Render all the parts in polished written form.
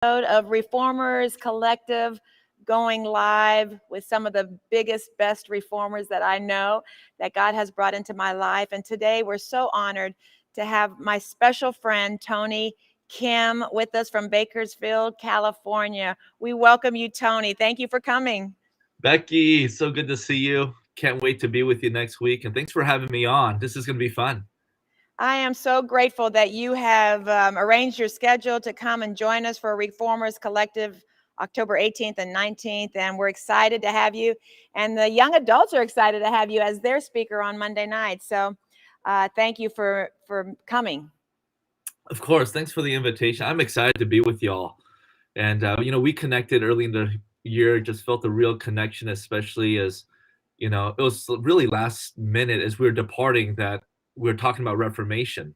of Reformers Collective, going live with some of the biggest, best reformers that I know that God has brought into my life. And today we're so honored to have my special friend, Tony Kim, with us from Bakersfield, California. We welcome you, Tony. Thank you for coming. Becky, so good to see you. Can't wait to be with you next week. And thanks for having me on. This is going to be fun. I am so grateful that you have arranged your schedule to come and join us for Reformers Collective October 18th and 19th. And we're excited to have you. And the young adults are excited to have you as their speaker on Monday night. So thank you for coming. Of course. Thanks for the invitation. I'm excited to be with y'all. And, we connected early in the year, just felt a real connection, especially as, it was really last minute as we were departing that we were talking about Reformation.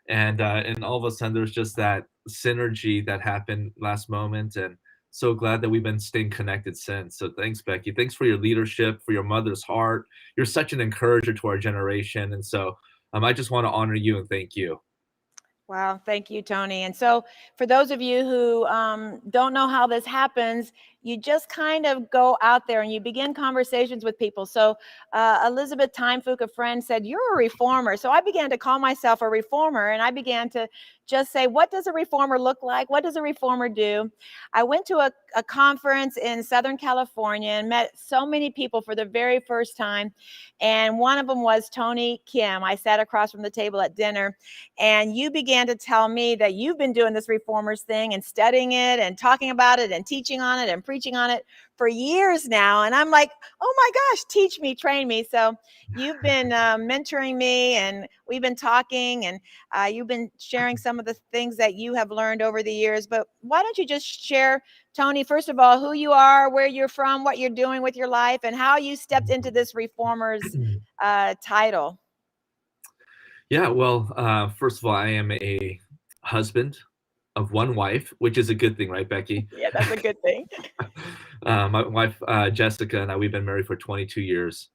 And all of a sudden there's just that synergy that happened last moment. And so glad that we've been staying connected since. So thanks, Becky. Thanks for your leadership, for your mother's heart. You're such an encourager to our generation. And so I just want to honor you and thank you. Wow. Thank you, Tony. And so for those of you who don't know how this happens, you just kind of go out there and you begin conversations with people. So Elizabeth Timefuk, a friend, said, "You're a reformer." So I began to call myself a reformer, and I began to just say, what does a reformer look like? What does a reformer do? I went to a conference in Southern California and met so many people for the very first time. And one of them was Tony Kim. I sat across from the table at dinner, and you began to tell me that you've been doing this reformers thing and studying it and talking about it and teaching on it and preaching on it for years now. And I'm like, oh my gosh, teach me, train me. So you've been mentoring me, and we've been talking, and you've been sharing some of the things that you have learned over the years. But why don't you just share, Tony, first of all, who you are, where you're from, what you're doing with your life, and how you stepped into this reformers title? Yeah, well, first of all, I am a husband of one wife, which is a good thing, right, Becky? Yeah, that's a good thing. My wife, Jessica, and I, we've been married for 22 years.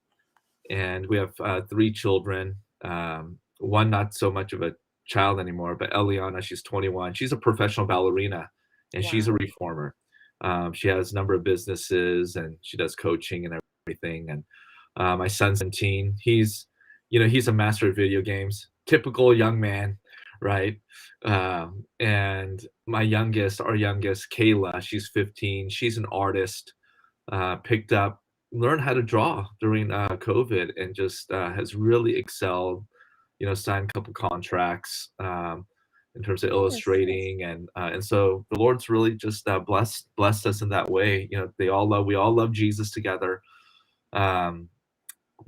And we have 3 children. One not so much of a child anymore, but Eliana, she's 21. She's a professional ballerina, and she's a reformer. She has a number of businesses, and she does coaching and everything. And my son's 17. He's a master of video games, typical young man, right? And our youngest, Kayla, she's 15. She's an artist, learned how to draw during COVID, and just has really excelled, signed a couple contracts in terms of illustrating. And so the Lord's really just blessed us in that way. We all love Jesus together. My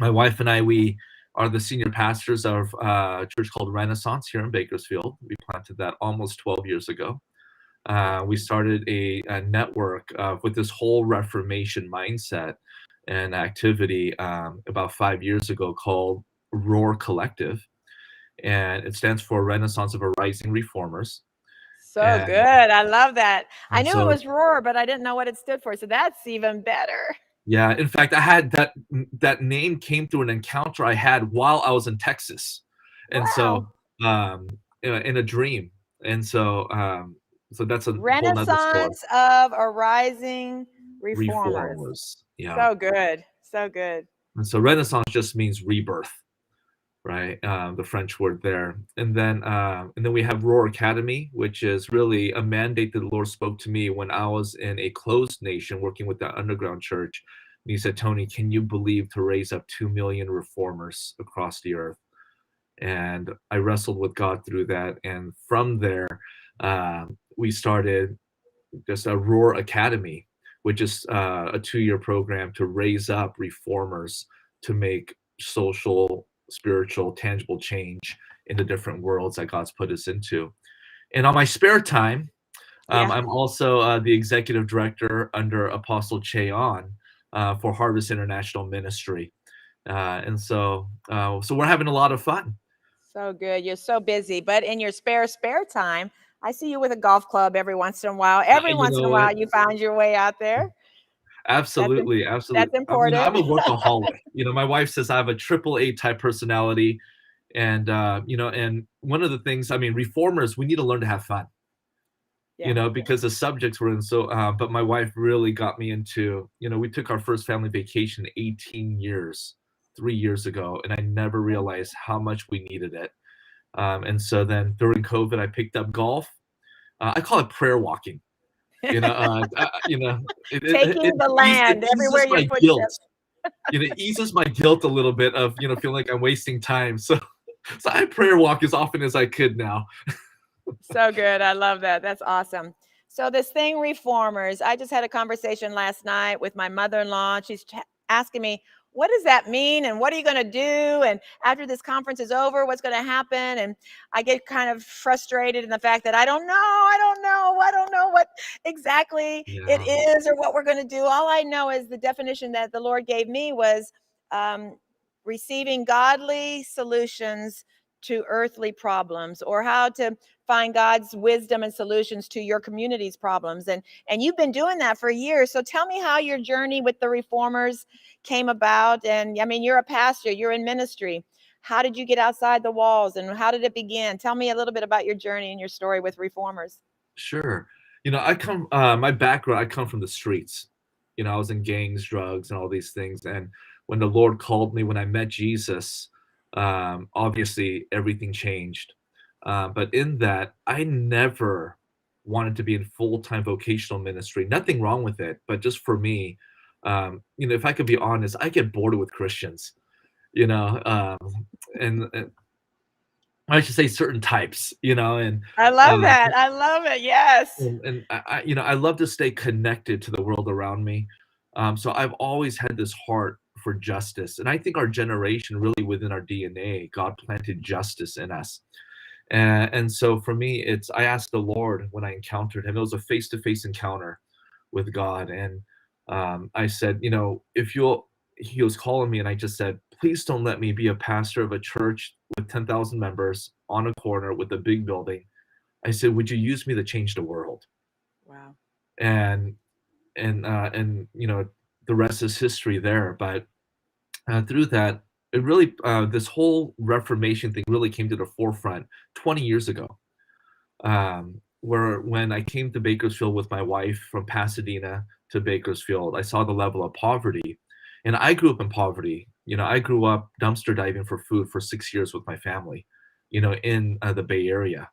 wife and I, we are the senior pastors of a church called Renaissance here in Bakersfield. We planted that almost 12 years ago. We started a network with this whole Reformation mindset and activity about 5 years ago called Aurora Collective. And it stands for Renaissance of Arising Reformers. So good. I love that. I knew it was ROAR, but I didn't know what it stood for. So that's even better. Yeah. In fact, I had that name came through an encounter I had while I was in Texas. And so in a dream. And so that's a Renaissance of Arising Reformers. Yeah. So good. So good. And so Renaissance just means rebirth, right? The French word there. And then we have Aurora Academy, which is really a mandate that the Lord spoke to me when I was in a closed nation working with the underground church. And he said, "Tony, can you believe to raise up 2 million reformers across the earth?" And I wrestled with God through that. And from there, we started just Aurora Academy, which is a 2-year program to raise up reformers to make social, spiritual, tangible change in the different worlds that God's put us into. And on my spare time, I'm also the executive director under Apostle Cheon for Harvest International Ministry. And so we're having a lot of fun. So good. You're so busy. But in your spare time, I see you with a golf club every once in a while. Every once in a while, you found your way out there. Absolutely. That's important. I'm a workaholic. My wife says I have a AAA type personality. And, and one of the things, reformers, we need to learn to have fun. Yeah. because the subjects were in. So, but my wife really got me into, we took our first family vacation 18 years, 3 years ago, and I never realized how much we needed it. And so then during COVID, I picked up golf. I call it prayer walking. You know, Taking the it land everywhere eases your my guilt. footsteps. It eases my guilt a little bit of, feeling like I'm wasting time. So, I prayer walk as often as I could now. So good. I love that. That's awesome. So this thing, reformers, I just had a conversation last night with my mother-in-law. She's asking me, what does that mean? And what are you going to do? And after this conference is over, what's going to happen? And I get kind of frustrated in the fact that I don't know. I don't know what exactly it Yeah. is or what we're going to do. All I know is the definition that the Lord gave me was um, receiving godly solutions to earthly problems, or how to find God's wisdom and solutions to your community's problems. And you've been doing that for years. So tell me how your journey with the reformers came about. And I mean, you're a pastor, you're in ministry. How did you get outside the walls and how did it begin? Tell me a little bit about your journey and your story with reformers. Sure. My background, I come from the streets. I was in gangs, drugs, and all these things. And when the Lord called me, when I met Jesus, obviously everything changed. But in that, I never wanted to be in full-time vocational ministry. Nothing wrong with it, but just for me, if I could be honest, I get bored with Christians, and I should say certain types, I love um, that. I love it. Yes. and I love to stay connected to the world around me. So I've always had this heart for justice, and I think our generation, really within our DNA, God planted justice in us. And so for me, I asked the Lord when I encountered Him. It was a face-to-face encounter with God, and I said, if you'll. He was calling me, and I just said, please don't let me be a pastor of a church with 10,000 members on a corner with a big building. I said, would you use me to change the world? Wow. And the rest is history there. But through that, it really this whole Reformation thing really came to the forefront 20 years ago, where when I came to Bakersfield with my wife from Pasadena to Bakersfield, I saw the level of poverty, and I grew up in poverty. I grew up dumpster diving for food for 6 years with my family, in the Bay Area.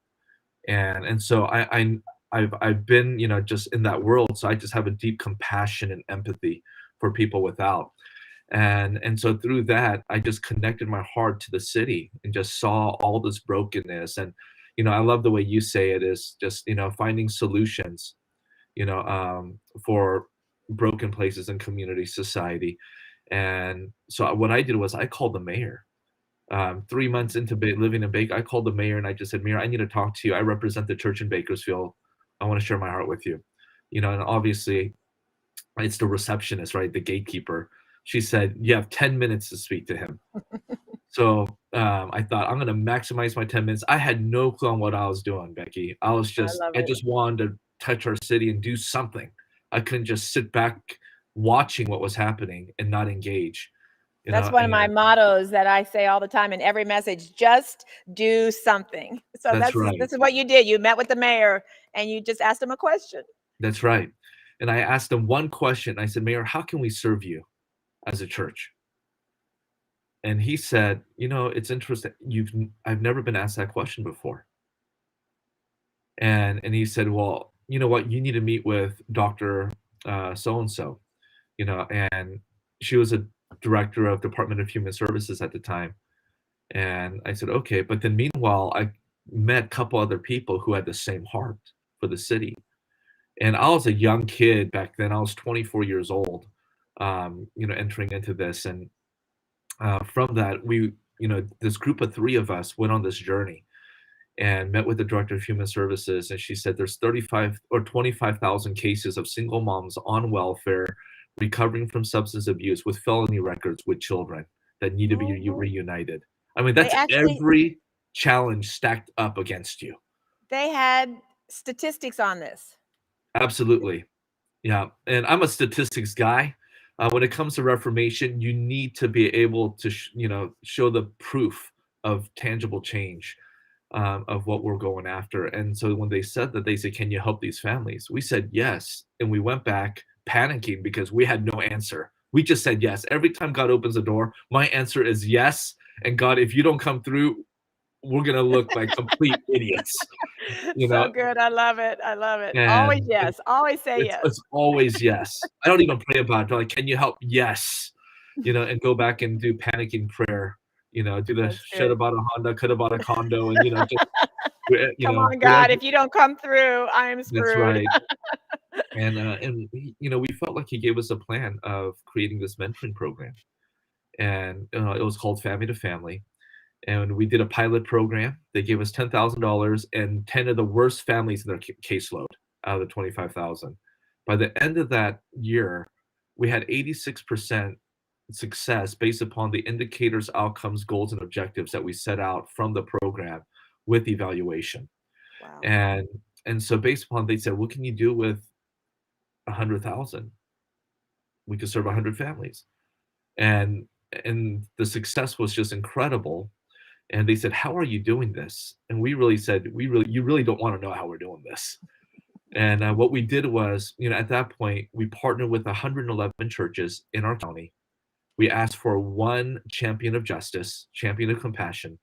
And so I've been, just in that world, so I just have a deep compassion and empathy for people without. And so through that, I just connected my heart to the city and just saw all this brokenness. And I love the way you say it, is just finding solutions, for broken places in community, society. And so what I did was I called the mayor. 3 months into living in Baker, I called the mayor and I just said, Mayor, I need to talk to you. I represent the church in Bakersfield. I want to share my heart with you. And obviously it's the receptionist, right? The gatekeeper. She said, you have 10 minutes to speak to him. So I thought, I'm going to maximize my 10 minutes. I had no clue on what I was doing, Becky. I love it. just wanted to touch our city and do something. I couldn't just sit back watching what was happening and not engage. That's one of my And mottos that I say all the time in every message, just do something. So that's right. this is what you did. You met with the mayor and you just asked him a question. That's right. And I asked him one question. I said, Mayor, how can we serve you as a church? And he said, it's interesting. I've never been asked that question before. And he said, well, you know what? You need to meet with Dr. So-and-so, and she was a director of Department of Human Services at the time. And I said, okay. But then meanwhile, I met a couple other people who had the same heart for the city. And I was a young kid back then. I was 24 years old, entering into this. And from that, this group of three of us went on this journey and met with the director of human services. And she said there's 35 or 25,000 cases of single moms on welfare, recovering from substance abuse with felony records with children that need to be reunited. I mean, that's every challenge stacked up against you. They had statistics on this. Absolutely. Yeah. And I'm a statistics guy. When it comes to Reformation, you need to be able to, show the proof of tangible change. of what we're going after. And so when they said that, they said, "Can you help these families?" We said yes, and we went back panicking because we had no answer. We just said yes. Every time God opens a door, my answer is yes. And God, if you don't come through, we're gonna look like complete idiots, you So know. good. I love it. I love it. Always And yes. Always say yes. it's always yes. I don't even pray about it. They're like, "Can you help?" Yes, and go back and do panicking prayer. Do the That's shoulda good. bought a Honda, coulda bought a condo, and just Come on, God. whatever. If you don't come through, I am That's screwed. right. And we felt like he gave us a plan of creating this mentoring program, and it was called Family to Family. And we did a pilot program. They gave us $10,000 and 10 of the worst families in their caseload out of the 25,000. By the end of that year, we had 86% success based upon the indicators, outcomes, goals, and objectives that we set out from the program with evaluation. Wow. And so based upon, they said, "What can you do with 100,000? We could serve 100 families." And and the success was just incredible. And they said, "How are you doing this?" And we really said, you really don't want to know how we're doing this." And what we did was, at that point, we partnered with 111 churches in our county. We asked for one champion of justice, champion of compassion.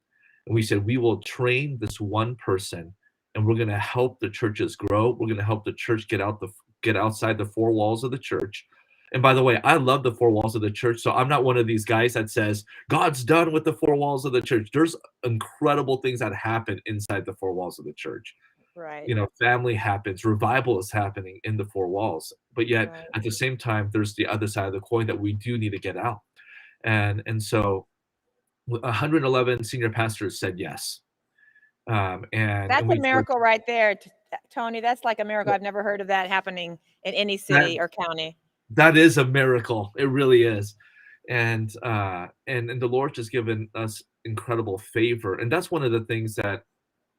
And we said, we will train this one person, and we're going to help the churches grow. We're going to help the church get outside the four walls of the church. And by the way, I love the four walls of the church. So I'm not one of these guys that says, God's done with the four walls of the church. There's incredible things that happen inside the four walls of the church. Right. Family happens, revival is happening in the four walls. But yet, Right. at the same time, there's the other side of the coin that we do need to get out. And so 111 senior pastors said yes. And That's a we started, miracle right there, Tony. That's like a miracle. I've never heard of that happening in any that city or county. that is a miracle. It really is. And the Lord just given us incredible favor. And that's one of the things, that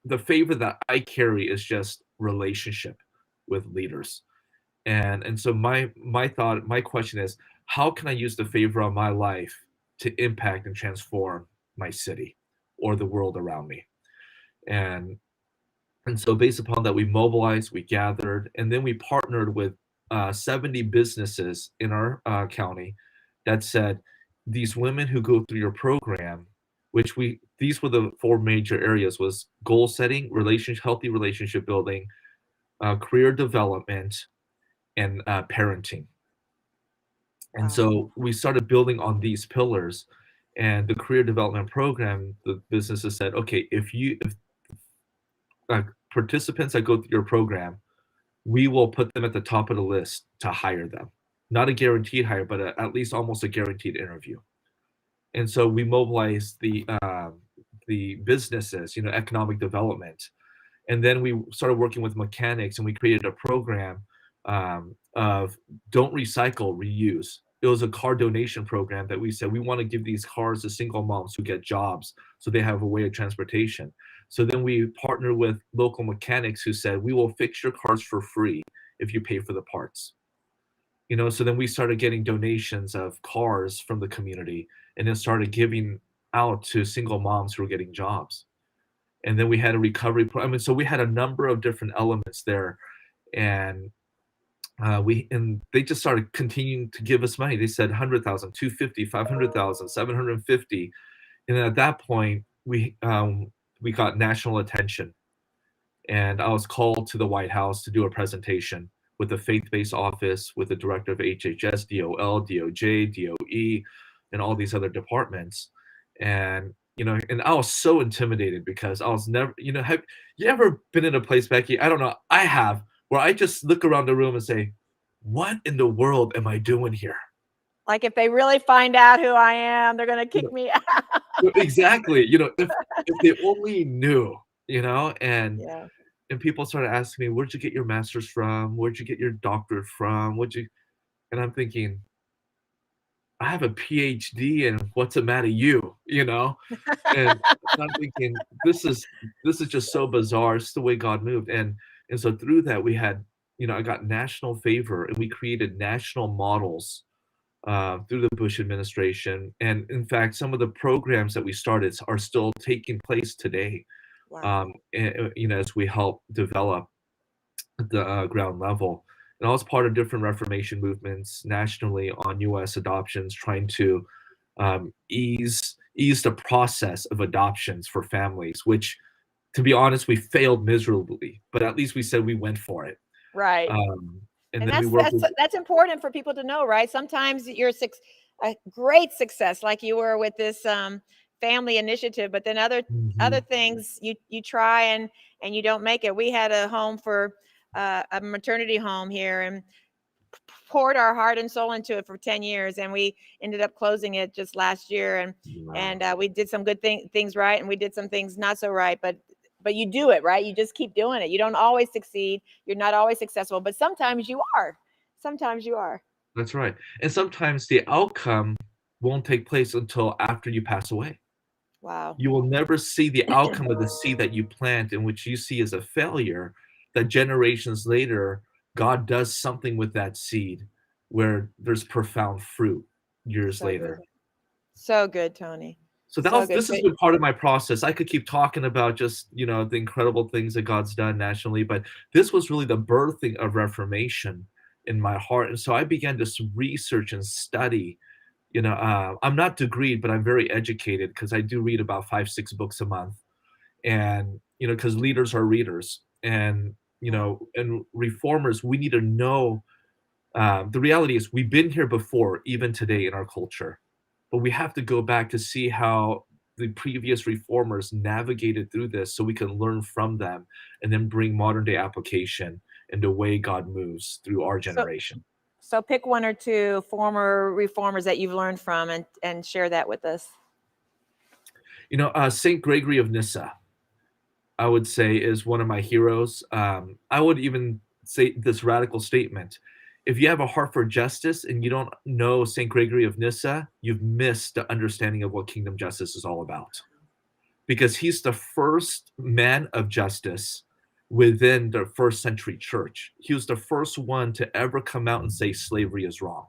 the favor that I carry is just relationship with leaders. And so my question is, how can I use the favor of my life to impact and transform my city or the world around me? And and so based upon that, we mobilized, we gathered, and then we partnered with 70 businesses in our county that said, these women who go through your program, these were the four major areas: was goal setting, healthy relationship building, career development, and parenting. And Wow. so we started building on these pillars. And the career development program, the businesses said, okay, if participants that go through your program, we will put them at the top of the list to hire them. Not a guaranteed hire, but at least almost a guaranteed interview. And so we mobilized the businesses, economic development. And then we started working with mechanics, and we created a program of don't recycle, reuse. It was a car donation program that we said we want to give these cars to single moms who get jobs so they have a way of transportation. So then we partnered with local mechanics who said, we will fix your cars for free if you pay for the parts. So then we started getting donations of cars from the community, and then started giving out to single moms who were getting jobs. And then we had a recovery program. So we had a number of different elements there. And they just started continuing to give us money. They said 100,000, 250, 500,000, 750. And at that point, we got national attention. And I was called to the White House to do a presentation with the faith-based office, with the director of HHS, DOL, DOJ, DOE, and all these other departments. And and I was so intimidated because I was never, have you ever been in a place, Becky? I don't know, I have, where I just look around the room and say, what in the world am I doing here? Like if they really find out who I am, they're going to kick me out. Exactly. If they only knew, and Yeah. and people started asking me, where'd you get your master's from? Where'd you get your doctorate from? And I'm thinking, I have a PhD, and what's the matter you, And I'm thinking, this is just so bizarre. It's the way God moved. And so through that, we had, I got national favor, and we created national models through the Bush administration. And in fact, some of the programs that we started are still taking place today. Wow. as we help develop the ground level. And I was part of different Reformation movements nationally on U.S. adoptions, trying to ease the process of adoptions for families, which, to be honest, we failed miserably, but at least we said we went for it. Right. And And then we that's worked that's with. that's important for people to know, right? Sometimes you're a great success, like you were with this family initiative, but then other Mhm. things you try and you don't make it. We had a home for a maternity home here, and poured our heart and soul into it for 10 years, and we ended up closing it just last year. And Wow. we did some good things right, and we did some things not so right, but you do it right. You just keep doing it. You don't always succeed. You're not always successful, but sometimes you are. Sometimes you are. That's right. And sometimes the outcome won't take place until after you pass away. Wow. You will never see the outcome of the seed that you plant, in which you see as a failure, that generations later, God does something with that seed where there's profound fruit years So good. later. So good, Tony. So So good. this has been part of my process. I could keep talking about just, the incredible things that God's done nationally, but this was really the birthing of Reformation in my heart. And so I began to research and study. I'm not degreed, but I'm very educated because I do read about 5, 6 books a month. And, because leaders are readers. And, Wow. and reformers, we need to know, the reality is we've been here before, even today in our culture, but we have to go back to see how the previous reformers navigated through this so we can learn from them and then bring modern day application in the way God moves through our So generation. so pick one or two former reformers that you've learned from and share that with us. Saint Gregory of Nyssa, I would say, is one of my heroes. I would even say this radical statement: if you have a heart for justice and you don't know Saint Gregory of Nyssa, you've missed the understanding of what kingdom justice is all about. Because he's the first man of justice within the first century church. He was the first one to ever come out and say slavery is wrong.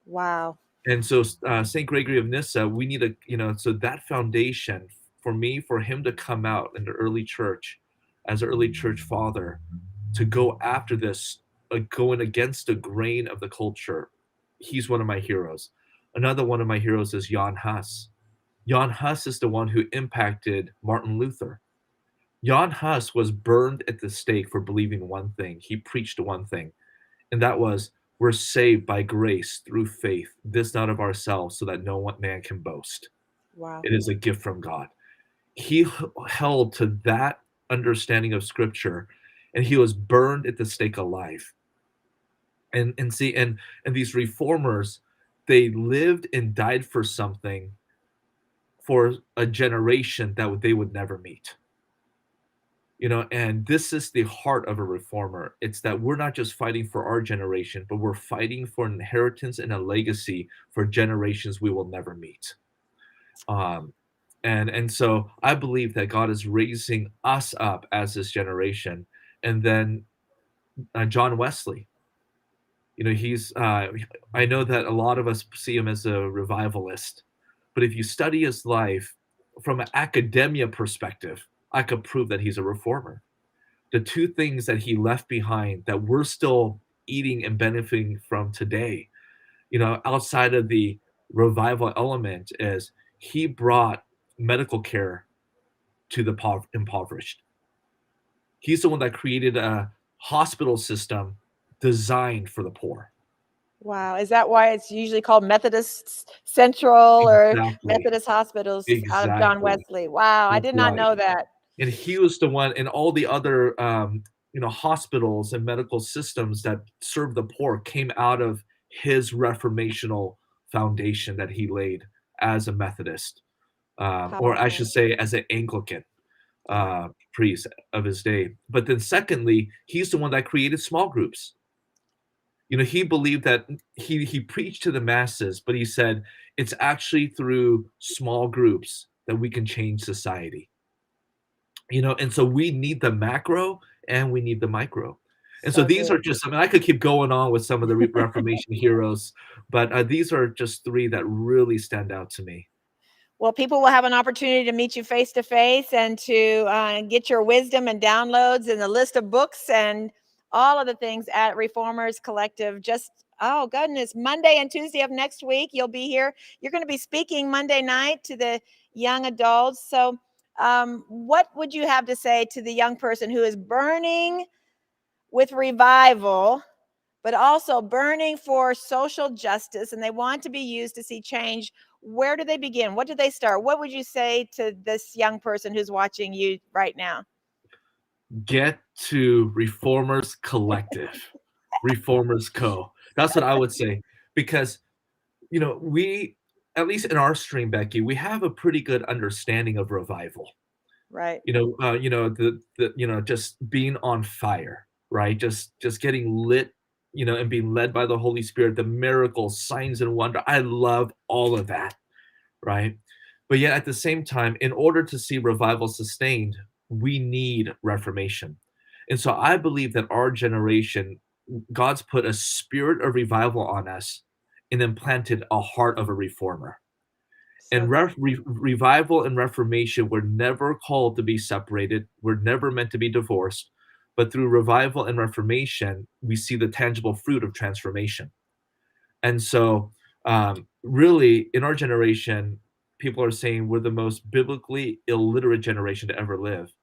Wow. And so St. Gregory of Nyssa, we need to, so that foundation for me, for him to come out in the early church as an early church father, to go after this, going against the grain of the culture, he's one of my heroes. Another one of my heroes is Jan Hus. Jan Hus is the one who impacted Martin Luther. Jan Hus was burned at the stake for believing one thing. He preached one thing, and that was, we're saved by grace through faith, this not of ourselves, so that no one man can boast. Wow. It is a gift from God. He held to that understanding of scripture, and he was burned at the stake alive. And these reformers, they lived and died for something, for a generation that they would never meet. And this is the heart of a reformer. It's that we're not just fighting for our generation, but we're fighting for an inheritance and a legacy for generations we will never meet. And so I believe that God is raising us up as this generation. And then John Wesley, he's I know that a lot of us see him as a revivalist, but if you study his life from an academia perspective, I could prove that he's a reformer. The two things that he left behind that we're still eating and benefiting from today, outside of the revival element, is he brought medical care to the impoverished. He's the one that created a hospital system designed for the poor. Wow. Is that why it's usually called Methodist Central or Exactly. Methodist Hospitals out of John Exactly. Wesley? Wow. I That's did not right. know that. And he was the one, and all the other hospitals and medical systems that serve the poor came out of his reformational foundation that he laid as a Methodist, or I Powerful. should say as an Anglican Yeah. priest of his day. But then secondly, he's the one that created small groups. He believed that he preached to the masses, but he said it's actually through small groups that we can change society. And so we need the macro and we need the micro. And so So these good. are just, I mean, I could keep going on with some of the Reformation heroes, but these are just three that really stand out to me. Well, people will have an opportunity to meet you face to face and to get your wisdom and downloads and the list of books and all of the things at Reformers Collective. Just, oh goodness, Monday and Tuesday of next week, you'll be here. You're going to be speaking Monday night to the young adults. So, what would you have to say to the young person who is burning with revival, but also burning for social justice, and they want to be used to see change? Where do they begin? What do they start? What would you say to this young person who's watching you right now? Get to Reformers Collective, Reformers Co. That's what I would say, because we, at least in our stream, Becky, we have a pretty good understanding of revival. Right. Just being on fire, right? Just getting lit, and being led by the Holy Spirit, the miracles, signs, and wonder. I love all of that, right? But yet at the same time, in order to see revival sustained, we need reformation. And so I believe that our generation, God's put a spirit of revival on us and implanted a heart of a reformer. And revival and reformation were never called to be separated. We're never meant to be divorced. But through revival and reformation, we see the tangible fruit of transformation. And so, really, in our generation, people are saying we're the most biblically illiterate generation to ever live.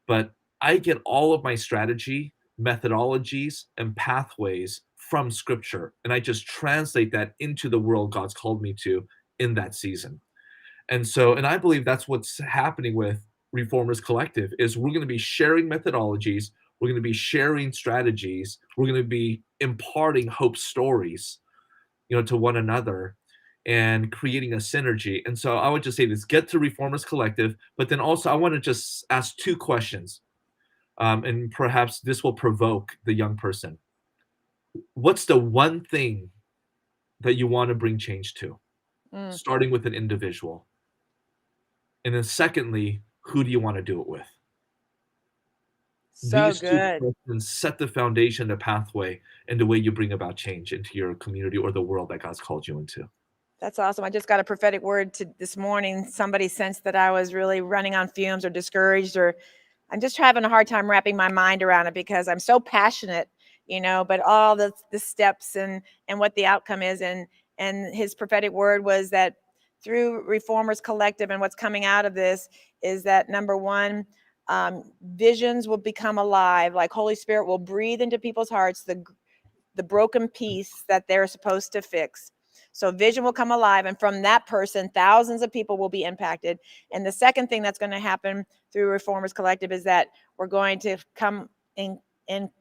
But I get all of my strategy, methodologies, and pathways from Scripture, and I just translate that into the world God's called me to in that season. And I believe that's what's happening with Reformers Collective, is we're going to be sharing methodologies, we're going to be sharing strategies, we're going to be imparting hope stories, to one another, and creating a synergy. And so I would just say this: get to Reformers Collective, but then also I want to just ask two questions, and perhaps this will provoke the young person. What's the one thing that you want to bring change to? Starting with an individual. And then secondly, who do you want to do it with? So These good. two questions set the foundation, the pathway, and the way you bring about change into your community or the world that God's called you into. That's awesome. I just got a prophetic word this morning. Somebody sensed that I was really running on fumes or discouraged, or I'm just having a hard time wrapping my mind around it because I'm so passionate, but all the steps and what the outcome is. And his prophetic word was that through Reformers Collective and what's coming out of this is that, number one, visions will become alive. Like Holy Spirit will breathe into people's hearts the broken piece that they're supposed to fix. So vision will come alive, and from that person, thousands of people will be impacted. And the second thing that's going to happen through Reformers Collective is that we're going to come in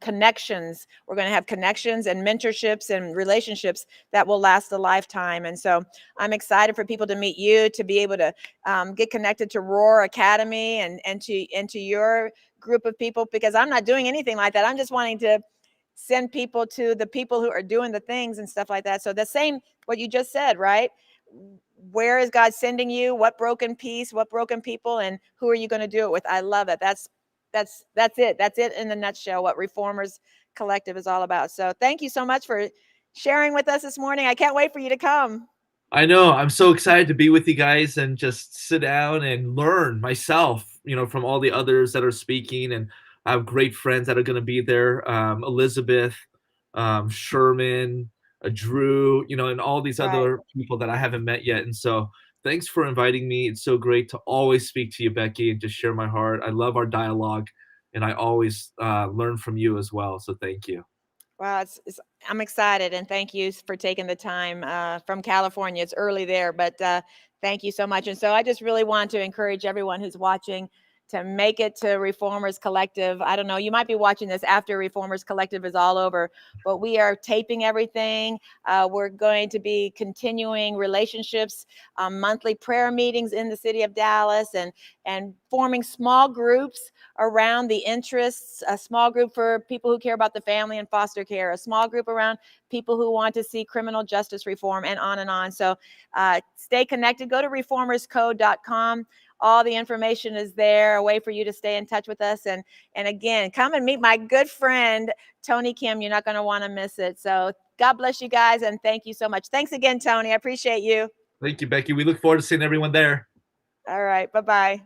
connections. We're going to have connections and mentorships and relationships that will last a lifetime. And so I'm excited for people to meet you, to be able to get connected to Aurora Academy and to your group of people, because I'm not doing anything like that. I'm just wanting to send people to the people who are doing the things and stuff like that. So the same, what you just said, right? Where is God sending you? What broken piece, what broken people, and who are you going to do it with? I love it. That's it. That's it in a nutshell, what Reformers Collective is all about. So thank you so much for sharing with us this morning. I can't wait for you to come. I know. I'm so excited to be with you guys and just sit down and learn myself, from all the others that are speaking. And I have great friends that are going to be there. Elizabeth, Sherman, Drew, and all these other people that I haven't met yet. And so thanks for inviting me. It's so great to always speak to you, Becky, and just share my heart. I love our dialogue, and I always learn from you as well. So thank you. Well, I'm excited, and thank you for taking the time from California. It's early there, but thank you so much. And so I just really want to encourage everyone who's watching to make it to Reformers Collective. I don't know, you might be watching this after Reformers Collective is all over, but we are taping everything. We're going to be continuing relationships, monthly prayer meetings in the city of Dallas, and forming small groups around the interests, a small group for people who care about the family and foster care, a small group around people who want to see criminal justice reform, and on and on. So stay connected. Go to reformersco.com. All the information is there, a way for you to stay in touch with us. And again, come and meet my good friend, Tony Kim. You're not going to want to miss it. So God bless you guys, and thank you so much. Thanks again, Tony. I appreciate you. Thank you, Becky. We look forward to seeing everyone there. All right. Bye-bye.